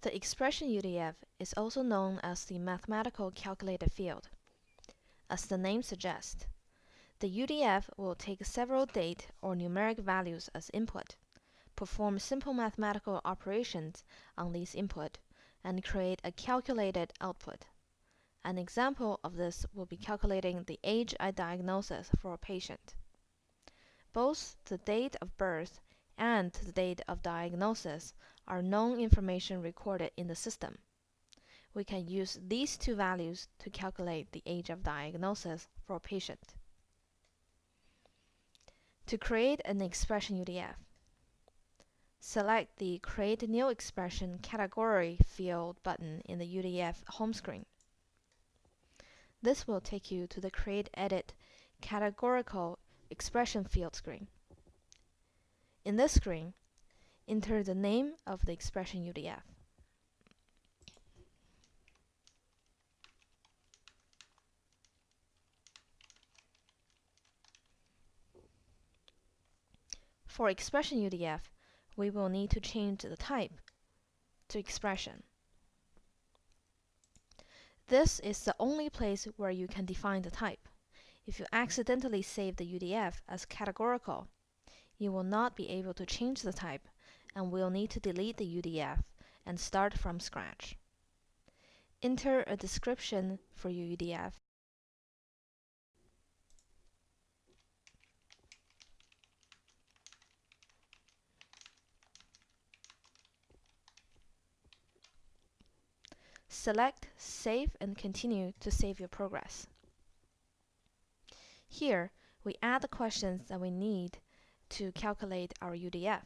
The expression UDF is also known as the mathematical calculated field. As the name suggests, the UDF will take several date or numeric values as input, perform simple mathematical operations on these input, and create a calculated output. An example of this will be calculating the age at diagnosis for a patient. Both the date of birth and the date of diagnosis are known information recorded in the system. We can use these two values to calculate the age of diagnosis for a patient. To create an expression UDF, select the Create New Expression Category field button in the UDF home screen. This will take you to the Create Edit Categorical Expression field screen. In this screen, enter the name of the expression UDF. For expression UDF, we will need to change the type to expression. This is the only place where you can define the type. If you accidentally save the UDF as categorical, you will not be able to change the type and will need to delete the UDF and start from scratch. Enter a description for your UDF. Select Save and continue to save your progress. Here, we add the questions that we need to calculate our UDF.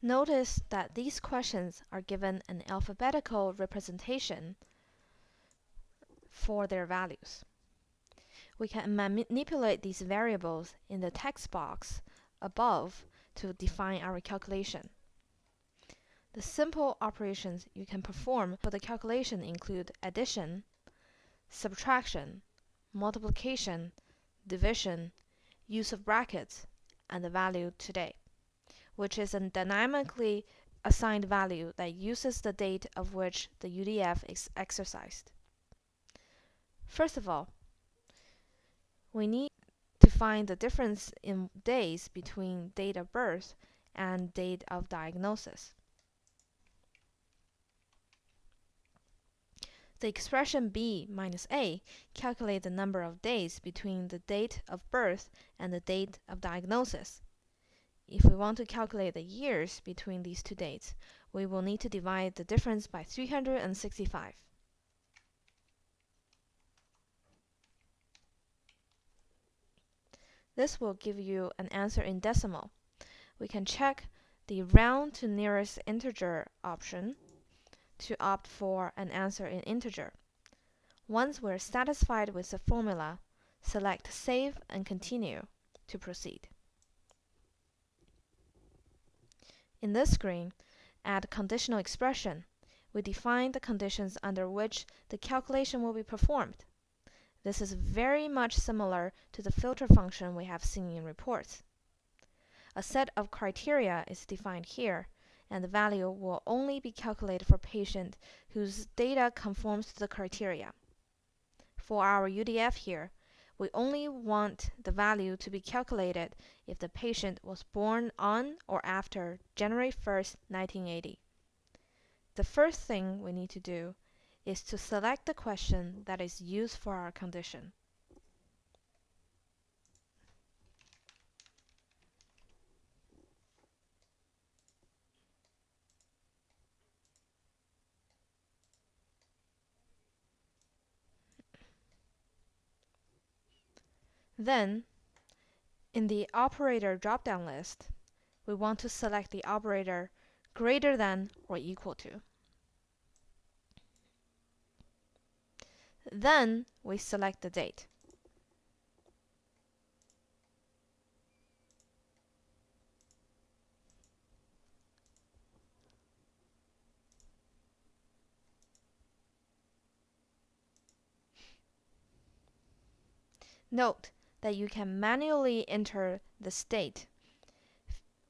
Notice that these questions are given an alphabetical representation for their values. We can manipulate these variables in the text box above to define our calculation. The simple operations you can perform for the calculation include addition, subtraction, multiplication, division, use of brackets, and the value today, which is a dynamically assigned value that uses the date of which the UDF is exercised. First of all, we need to find the difference in days between date of birth and date of diagnosis. The expression b minus a calculates the number of days between the date of birth and the date of diagnosis. If we want to calculate the years between these two dates, we will need to divide the difference by 365. This will give you an answer in decimal. We can check the round to nearest integer option to opt for an answer in integer. Once we're satisfied with the formula, select Save and Continue to proceed. In this screen, add conditional expression. We define the conditions under which the calculation will be performed. This is very much similar to the filter function we have seen in reports. A set of criteria is defined here, and the value will only be calculated for patient whose data conforms to the criteria. For our UDF here, we only want the value to be calculated if the patient was born on or after January 1st, 1980. The first thing we need to do is to select the question that is used for our condition. Then, in the operator drop-down list, we want to select the operator greater than or equal to. Then we select the date. Note that you can manually enter the date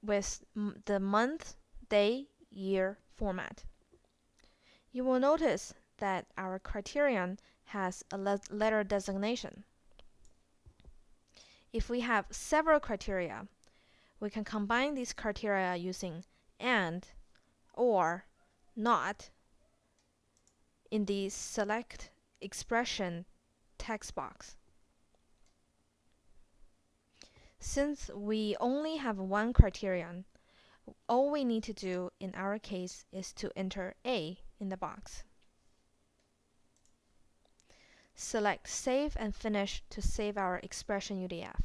with the month, day, year format. You will notice that our criterion has a letter designation. If we have several criteria, we can combine these criteria using and, or, not in the Select Expression text box. Since we only have one criterion, all we need to do in our case is to enter A in the box. Select Save and Finish to save our Expression UDF.